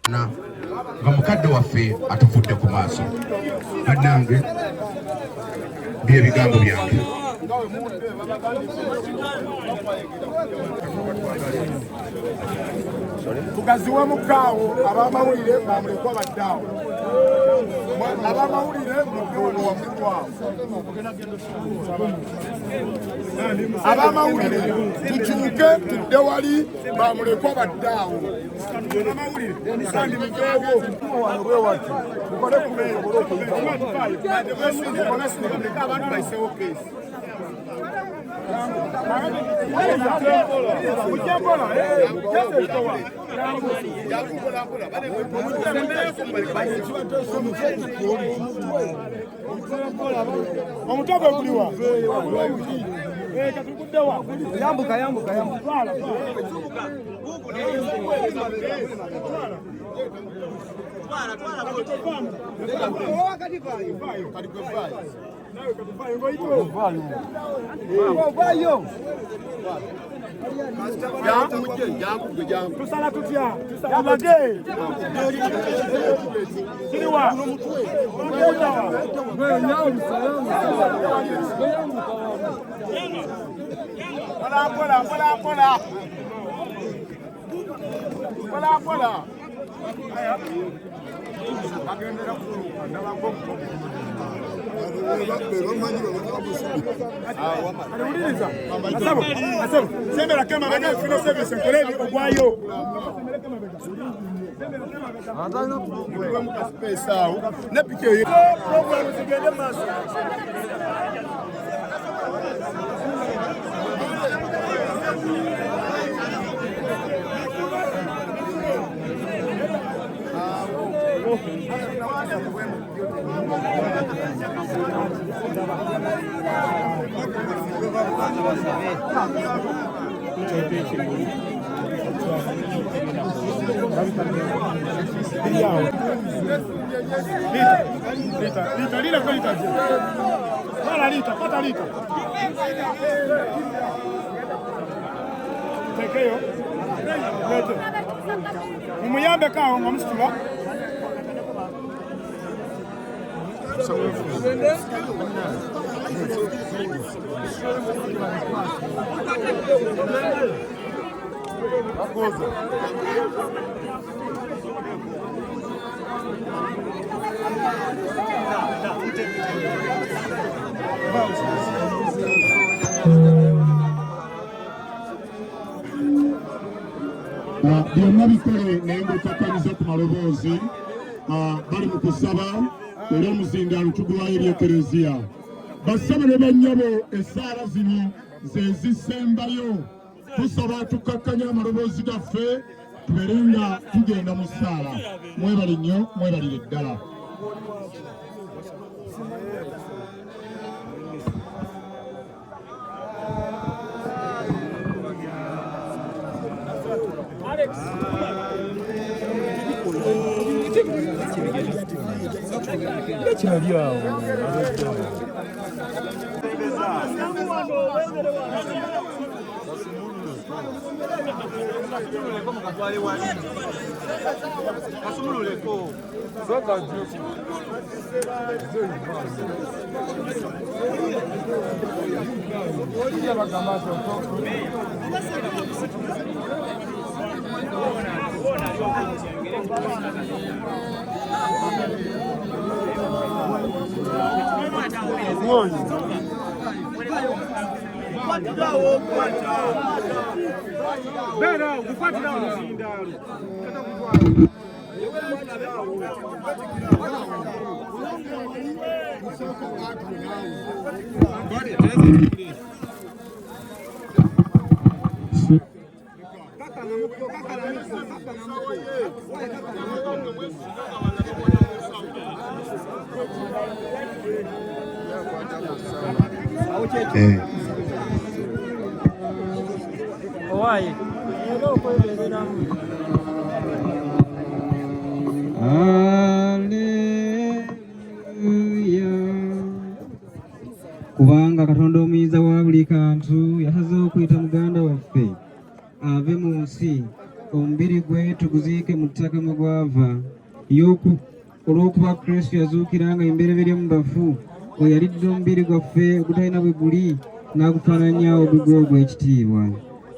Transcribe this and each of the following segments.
nga mukadde waffe atuvudde ku maaso. Bannange bye bigambo byange. Tugaziwe mukaawo abamawulire bamulekwa baddaawo. Abamawulire mubiwano wamukwawo. Abamawulire tukyuke tudde wali bamulekwa baddaawo. Abamawulire sandi mujeebo wano bwe wati mukole kumeeyo abantu bayiseewo keesi. Omutego guliwa katuguddewa yambuka tusala tutya yabage kiriwa pola sembera kama bana fino service nkolebi ogwayo atanga kuwa mukasipesa ne pike yo program zigende maso umuyambe kawo ngamusitula byonna bikole naye ng'otakkanyuza ku maloboozi bali mu kusaba era omuzindaalo tugulwayo eri ekereziya. Basaba ne bannyabo essaala zino ze zisembayo. Tusaba tukkakkanya amaloboozi gaffe tubeere nga tugenda mu ssaala. Mwebale nnyo, mwebalire ddala. Bera, ufuatila mzindalo. Why? Kubanga Katonda omuyinza wa buli kantu yasazeewo okuyita muganda waffe ave mu nsi omubiri gwe tuguziike mu ttaka mwe gwava olw'okuba Kristo yazuukira nga embereberye mu bafu, we yalidde omubiri gwaffe ogutalina bwe guli n'agufaananya ogugwe ogw'ekitiibwa.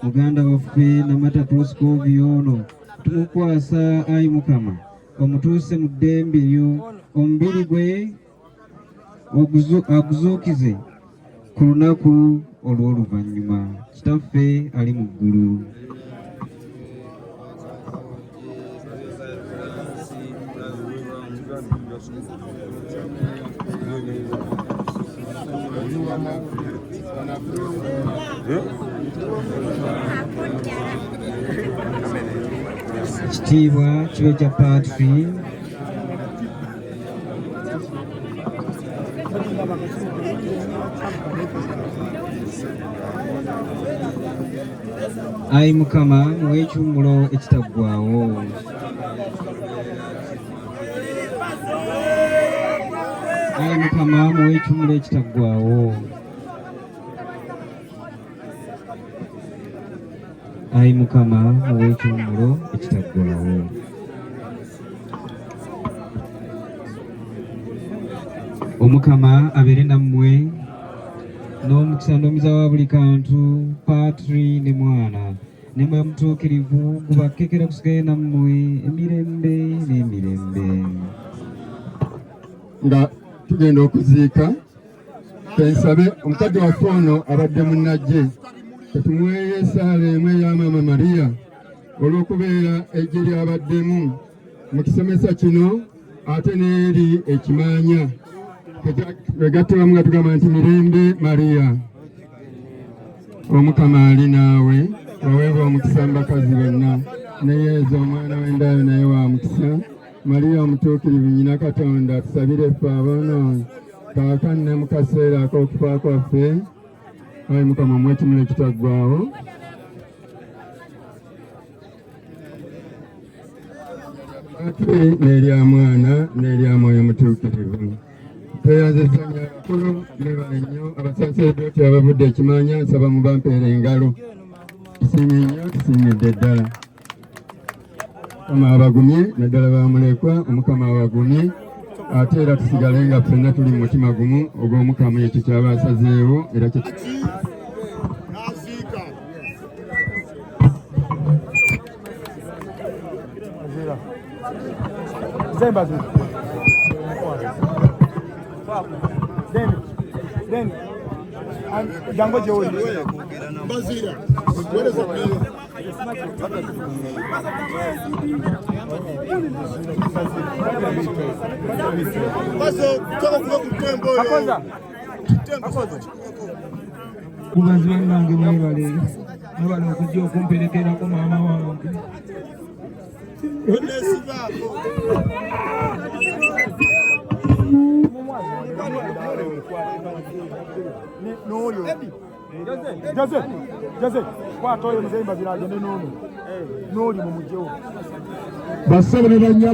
Muganda waffe Namata Proscovio ono tumukwasa, Ayi Mukama, omutuuse mu ddembe lyo, omubiri gwe aguzuukize ku lunaku olw'oluvannyuma. Kitaffe ali mu ggulu. Ekitiibwa kibe kya Patri. Ayi Mukama, muwe ekiwummulo ekitaggwaawo. Ayi Mukama, muwe ekiwummulo ekitaggwaawo. Ayi Mukama, muwe ekiwummulo ekitaggwaawo. Omukama abeere nammwe n'omukisa n'omuza wa buli kantu, Patri ne Mwana ne Mwoyo Mutuukirivu gubakkekera kusigale nammwe emirembe n'emirembe. Nga tugenda okuziika, tensabe omukadde waffe ono abadde munnajje, tetumuweeyo essaala emu eya Maama Mariya olw'okubeera ejje lyabaddemu mu kisomesa kino ate n'eri ekimaanya. Wegattiramu nga tugamba nti mirembe Mariya. Omukama ali naawe, waweebwa omukisa mu bakazi bonna, ne Yezu omwana w'endayo naye wa mukisa. Mariya omutuukirivu nnyina Katonda, tusabire ffe aboonoonyi, kaakano ne mu kaseera ak'okufa kwaffe. Ayi Mukama, muwe ekiwummulo ekitaggwaawo. Patri n'erya Mwana n'erya Mwoyo Mutuukirivu. Tweyanzizanya abakulu ne bannyo abasaaseredooti abavudde ekimaanya, nsaba mubampeera engalo. Tusiimye nnyo, tusiimidde ddala. Omukama abagumye naddala bamulekwa, Omukama abagumye ate era tusigale nga ffenna tuli mu mutima gumu ogw'Omukama. Ekyo kyaba asazeewo era Jango jeuri Bazira Kubanzi bange mwebale nabala okujja okumperekerako maama wange. Basabe ne bannya